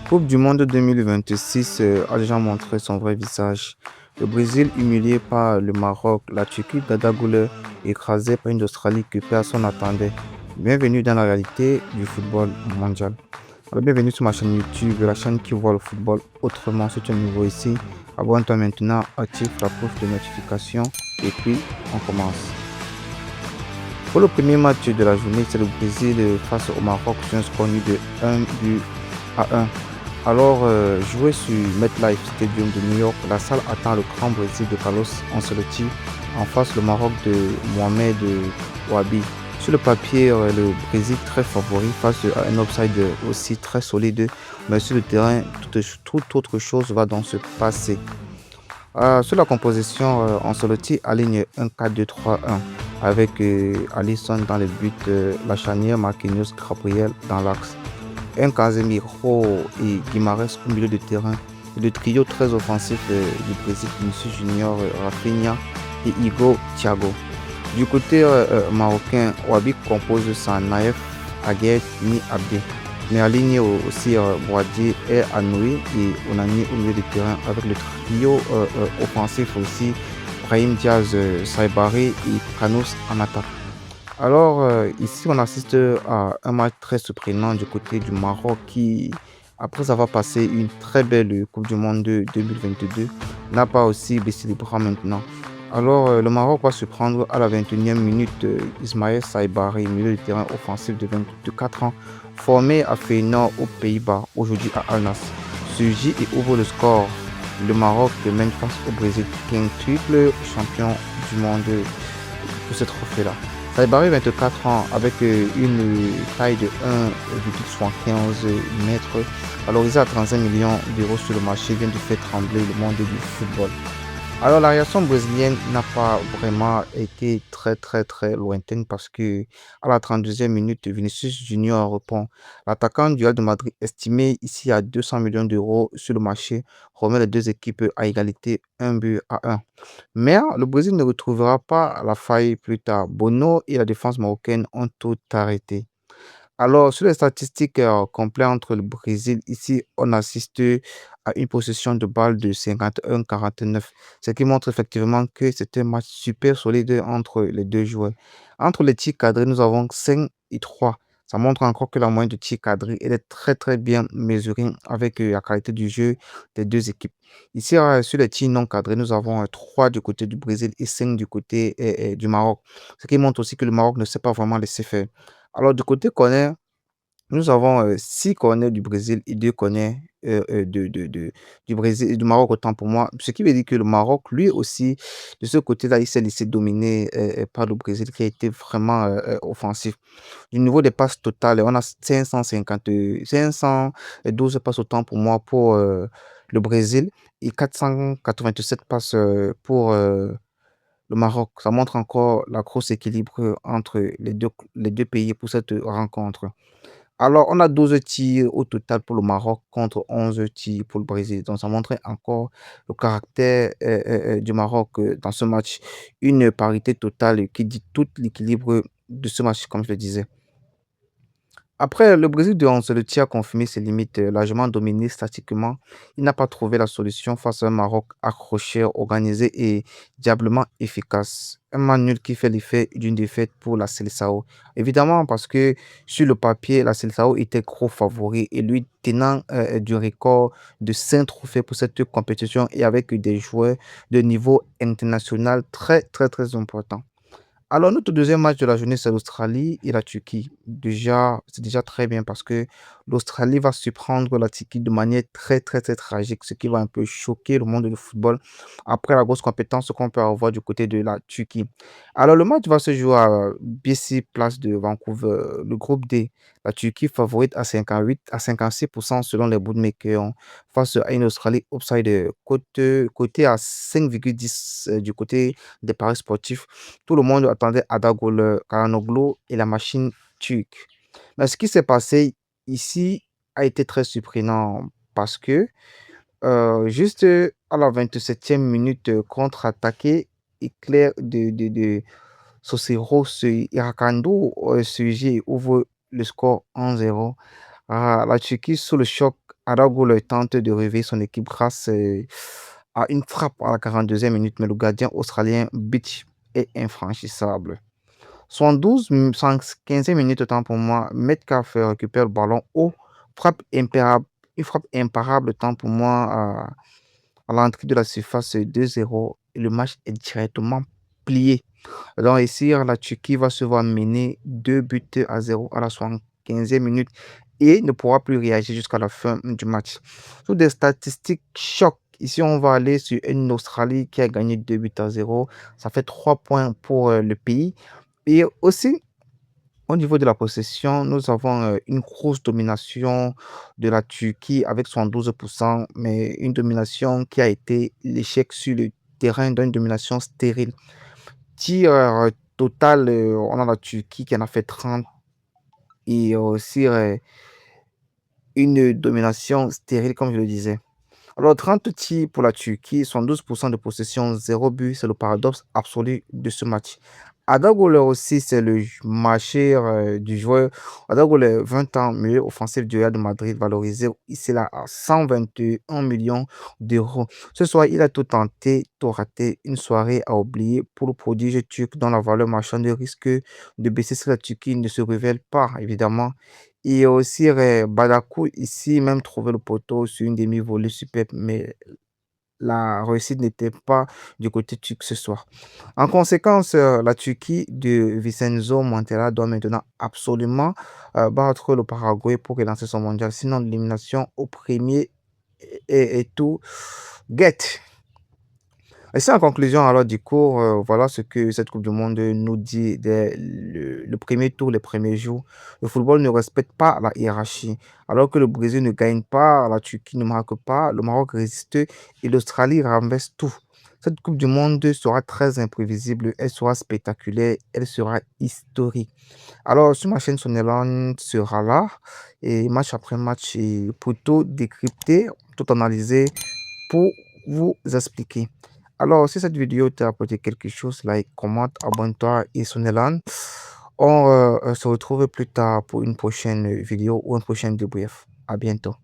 Coupe du monde 2026 a déjà montré son vrai visage. Le Brésil humilié par le Maroc, la Turquie d'Adagouleur écrasée par une Australie que personne n'attendait. Bienvenue dans la réalité du football mondial. Alors, bienvenue sur ma chaîne YouTube, la chaîne qui voit le football autrement. Si tu es nouveau ici, abonne-toi maintenant, active la cloche de notification et puis on commence. Pour le premier match de la journée, c'est le Brésil face au Maroc sur un score nul de 1 but à 1. Alors, joué sur MetLife Stadium de New York, la salle attend le grand Brésil de Carlos Ancelotti en face le Maroc de Mohamed Wabi. Sur le papier, le Brésil très favori face à un upside aussi très solide, mais sur le terrain, toute autre chose va donc se passer. Sur la composition, Ancelotti aligne un 4-2-3-1 avec Alisson dans le but, la charnière Marquinhos Gabriel dans l'axe. Un Casemiro et Guimarães au milieu de terrain. Le trio très offensif du Brésil, Vinicius Junior, Rafinha et Igor Thiago. Du côté marocain, Wabi compose sans Naef, Aguerd ni Abdé. Mais aligne aussi Boadi et Anoui et Onani au milieu de terrain avec le trio offensif aussi, Brahim Diaz, Saibari et Kanous en attaque. Alors, ici, on assiste à un match très surprenant du côté du Maroc qui, après avoir passé une très belle Coupe du Monde de 2022, n'a pas aussi baissé les bras maintenant. Alors, le Maroc va se prendre à la 21e minute Ismaël Saibari, milieu de terrain offensif de 24 ans, formé à Feyenoord aux Pays-Bas, aujourd'hui à Al Nassr. Surgit et ouvre le score. Le Maroc mène face au Brésil, qui est un triple champion du monde pour ce trophée-là. Saibari, 24 ans, avec une taille de 1,75 mètres, valorisé à 35 millions d'euros sur le marché, vient de faire trembler le monde du football. Alors la réaction brésilienne n'a pas vraiment été très lointaine parce que à la 32e minute, Vinicius Junior répond. L'attaquant du Real de Madrid, estimé ici à 200 millions d'euros sur le marché, remet les deux équipes à égalité 1 but à 1. Mais le Brésil ne retrouvera pas la faille plus tard. Bono et la défense marocaine ont tout arrêté. Alors, sur les statistiques complètes entre le Brésil, ici, on assiste à une possession de balles de 51-49, ce qui montre effectivement que c'est un match super solide entre les deux joueurs. Entre les tirs cadrés, nous avons 5 et 3. Ça montre encore que la moyenne de tirs cadrés elle est très bien mesurée avec la qualité du jeu des deux équipes. Ici, sur les tirs non cadrés, nous avons 3 du côté du Brésil et 5 du côté du Maroc, ce qui montre aussi que le Maroc ne sait pas vraiment laisser faire. Alors, du côté corner, nous avons 6 corners du Brésil et 2 corners du Brésil, du Maroc, autant pour moi. Ce qui veut dire que le Maroc, lui aussi, de ce côté-là, il s'est laissé dominer par le Brésil qui a été vraiment offensif. Du niveau des passes totales, on a 512 passes autant pour moi pour le Brésil et 487 passes pour le Maroc. Ça montre encore la grosse équilibre entre les deux pays pour cette rencontre. Alors, on a 12 tirs au total pour le Maroc contre 11 tirs pour le Brésil. Donc, ça montre encore le caractère du Maroc dans ce match. Une parité totale qui dit tout l'équilibre de ce match, comme je le disais. Après, le Brésil de Ancelotti a confirmé ses limites, largement dominé statiquement. Il n'a pas trouvé la solution face à un Maroc accroché, organisé et diablement efficace. Un match nul qui fait l'effet d'une défaite pour la Seleção. Évidemment, parce que sur le papier, la Seleção était gros favori et lui tenant du record de 5 trophées pour cette compétition et avec des joueurs de niveau international très important. Alors, notre deuxième match de la journée, c'est l'Australie et la Turquie. Déjà, c'est déjà très bien parce que l'Australie va surprendre la Turquie de manière très tragique, ce qui va un peu choquer le monde du football après la grosse compétence qu'on peut avoir du côté de la Turquie. Alors, le match va se jouer à BC Place de Vancouver, le groupe D. La Turquie favorite à 58 à 56% selon les bookmakers face à une Australie upside côté à 5,10 du côté des paris sportifs. Tout le monde attendait Adagol Karanoglu et la machine turque. Mais ce qui s'est passé ici a été très surprenant parce que juste à la 27e minute, contre-attaqué, éclair de Sosero Irakando Suji ouvre le score 1-0. La Turquie sous le choc Arda tente de réveiller son équipe grâce à une frappe à la 42e minute, mais le gardien australien Beach est infranchissable. 15e minute, autant pour moi, Metcalf récupère le ballon haut, frappe imparable, une frappe imparable, tant pour moi, à l'entrée de la surface 2-0, et le match est directement plié. Donc ici, la Turquie va se voir mener 2-0 à la 75e minute et ne pourra plus réagir jusqu'à la fin du match. Sur des statistiques choc, ici on va aller sur une Australie qui a gagné 2-0. Ça fait 3 points pour le pays. Et aussi, au niveau de la possession, nous avons une grosse domination de la Turquie avec 12%, mais une domination qui a été l'échec sur le terrain d'une domination stérile. Tir total, on a la Turquie qui en a fait 30 et aussi une domination stérile, comme je le disais. Alors, 30 tirs pour la Turquie, 12% de possession, 0 but, c'est le paradoxe absolu de ce match. Arda Güler aussi, c'est le marché du joueur. Arda Güler, 20 ans, milieu offensif du Real de Madrid, valorisé ici là à 121 millions d'euros. Ce soir, il a tout tenté, tout raté, une soirée à oublier pour le prodige turc dont la valeur marchande risque de baisser si la Turquie ne se révèle pas, évidemment. Et aussi, Badakou, ici, même trouvé le poteau sur une demi-volée superbe, mais la réussite n'était pas du côté turc ce soir. En conséquence, la Turquie de Vincenzo Montella doit maintenant absolument battre le Paraguay pour relancer son mondial. Sinon, l'élimination au premier est tout guette. Et c'est en conclusion alors du cours, voilà ce que cette coupe du monde nous dit dès le premier tour, les premiers jours. Le football ne respecte pas la hiérarchie. Alors que le Brésil ne gagne pas, la Turquie ne marque pas, le Maroc résiste et l'Australie renverse tout. Cette coupe du monde sera très imprévisible, elle sera spectaculaire, elle sera historique. Alors sur ma chaîne Soneland sera là et match après match et pour tout décrypter, tout analyser pour vous expliquer. Alors, si cette vidéo t'a apporté quelque chose, like, commente, abonne-toi et sonne. On se retrouve plus tard pour une prochaine vidéo ou un prochain débrief. À bientôt.